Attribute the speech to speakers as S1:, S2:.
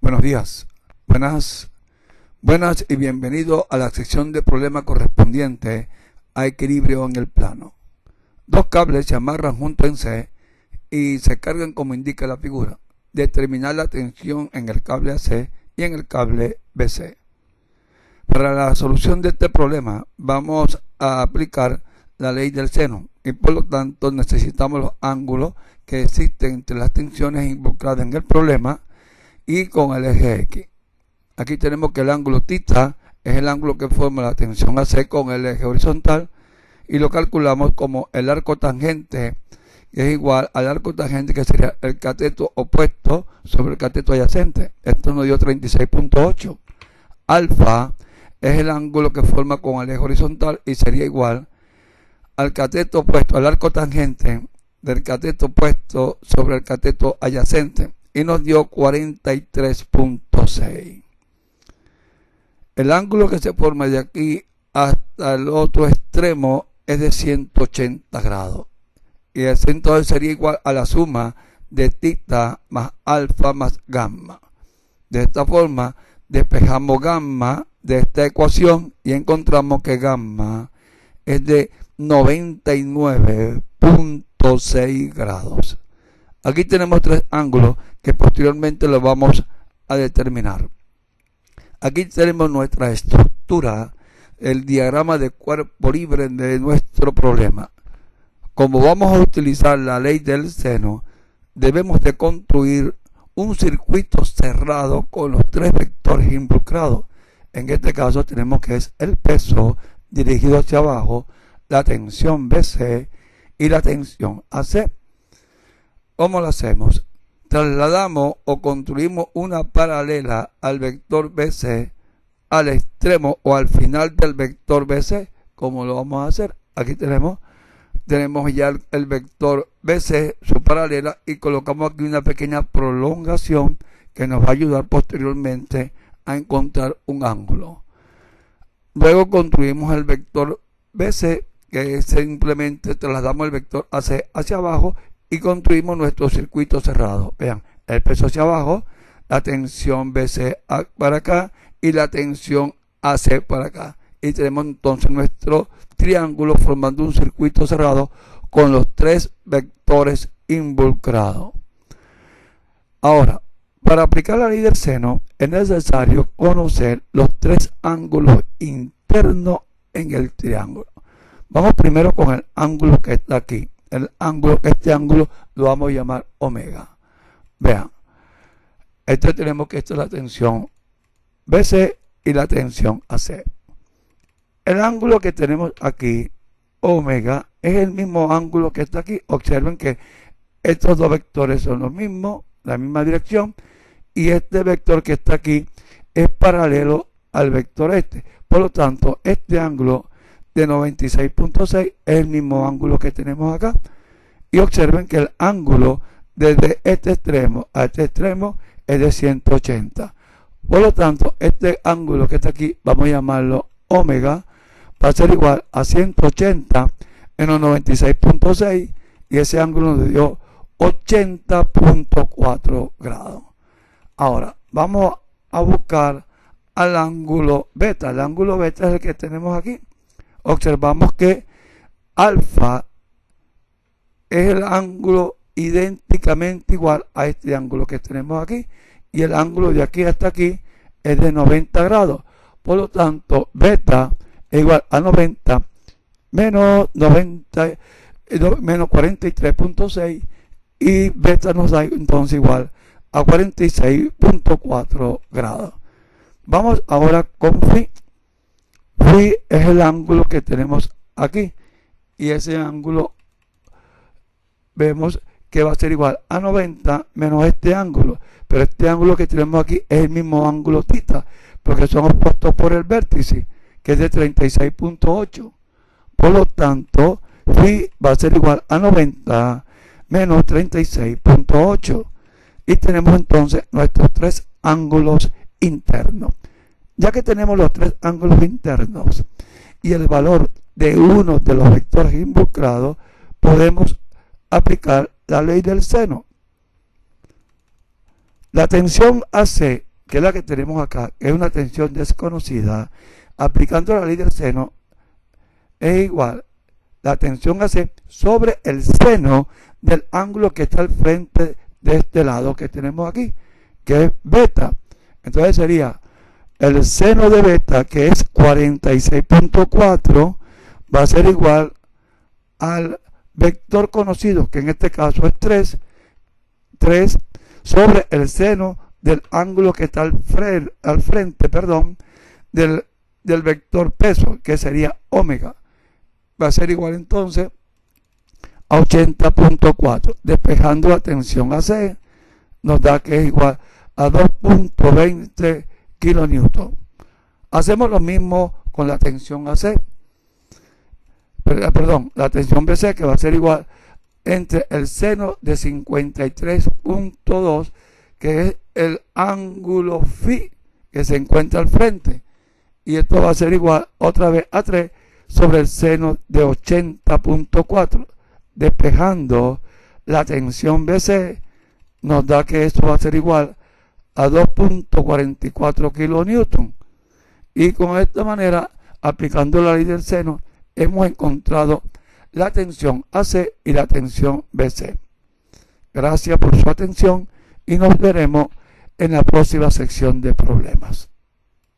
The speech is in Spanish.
S1: Buenos días, buenas y bienvenido a la sección de problema correspondiente a equilibrio en el plano. Dos cables se amarran juntos en C y se cargan como indica la figura. Determinar la tensión en el cable AC y en el cable BC. Para la solución de este problema vamos a aplicar la ley del seno y por lo tanto necesitamos los ángulos que existen entre las tensiones involucradas en el problema y con el eje X. Aquí tenemos que el ángulo θ es el ángulo que forma la tensión AC con el eje horizontal y lo calculamos como el arco tangente, que es igual al arco tangente que sería el cateto opuesto sobre el cateto adyacente. Esto nos dio 36.8. Alfa es el ángulo que forma con el eje horizontal y sería igual al cateto opuesto, al arco tangente del cateto opuesto sobre el cateto adyacente y nos dio 43.6. El ángulo que se forma de aquí hasta el otro extremo es de 180 grados y eso entonces sería igual a la suma de θ más alfa más gamma. De esta forma despejamos gamma de esta ecuación y encontramos que gamma es de 99.6 grados. Aquí tenemos tres ángulos que posteriormente los vamos a determinar. Aquí tenemos nuestra estructura, el diagrama de cuerpo libre de nuestro problema. Como vamos a utilizar la ley del seno, debemos de construir un circuito cerrado con los tres vectores involucrados. En este caso tenemos que es el peso dirigido hacia abajo, la tensión BC y la tensión AC. ¿Cómo lo hacemos? Trasladamos o construimos una paralela al vector BC al extremo o al final del vector BC. ¿Cómo lo vamos a hacer? Aquí tenemos ya el vector BC, su paralela, y colocamos aquí una pequeña prolongación que nos va a ayudar posteriormente a encontrar un ángulo. Luego construimos el vector BC, que simplemente trasladamos el vector AC hacia abajo y construimos nuestro circuito cerrado. Vean, el peso hacia abajo, la tensión BC para acá y la tensión AC para acá. Y tenemos entonces nuestro triángulo formando un circuito cerrado con los tres vectores involucrados. Ahora, para aplicar la ley del seno es necesario conocer los tres ángulos internos en el triángulo. Vamos primero con el ángulo que está aquí. Este ángulo lo vamos a llamar omega. Vean, tenemos que esta es la tensión BC y la tensión AC. El ángulo que tenemos aquí, omega, es el mismo ángulo que está aquí. Observen que estos dos vectores son los mismos, la misma dirección, y este vector que está aquí es paralelo al vector este. Por lo tanto, este ángulo de 96.6 es el mismo ángulo que tenemos acá. Y observen que el ángulo desde este extremo a este extremo es de 180. Por lo tanto, este ángulo que está aquí, vamos a llamarlo omega, va a ser igual a 180 menos 96.6 y ese ángulo nos dio 80.4 grados. Ahora, vamos a buscar al ángulo beta. El ángulo beta es el que tenemos aquí. Observamos que alfa es el ángulo idénticamente igual a este ángulo que tenemos aquí y el ángulo de aquí hasta aquí es de 90 grados. Por lo tanto, beta es igual a 90 menos 43.6 y beta nos da entonces igual a 46.4 grados. Vamos ahora con phi. Phi es el ángulo que tenemos aquí y ese ángulo vemos que va a ser igual a 90 menos este ángulo, pero este ángulo que tenemos aquí es el mismo ángulo θ porque son opuestos por el vértice que es de 36.8. Por lo tanto, phi va a ser igual a 90 menos 36.8 y tenemos entonces nuestros tres ángulos internos. Ya que tenemos los tres ángulos internos y el valor de uno de los vectores involucrados, podemos aplicar la ley del seno. La tensión AC que es la que tenemos acá, que es una tensión desconocida, aplicando la ley del seno, es igual la tensión AC sobre el seno del ángulo que está al frente de este lado que tenemos aquí, que es beta. Entonces sería el seno de beta, que es 46.4, va a ser igual al vector conocido, que en este caso es 3 sobre el seno del ángulo que está al frente del vector peso, que sería omega. Va a ser igual entonces a 80.4. Despejando la tensión AC, nos da que es igual a 2.20 kilonewton. Hacemos lo mismo con la tensión AC. La tensión BC, que va a ser igual entre el seno de 53.2, que es el ángulo phi que se encuentra al frente, y esto va a ser igual otra vez a 3 sobre el seno de 80.4. Despejando la tensión BC, nos da que esto va a ser igual a 2.44 kilonewton. Y con esta manera, aplicando la ley del seno, hemos encontrado la tensión AC y la tensión BC. Gracias por su atención y nos veremos en la próxima sección de problemas.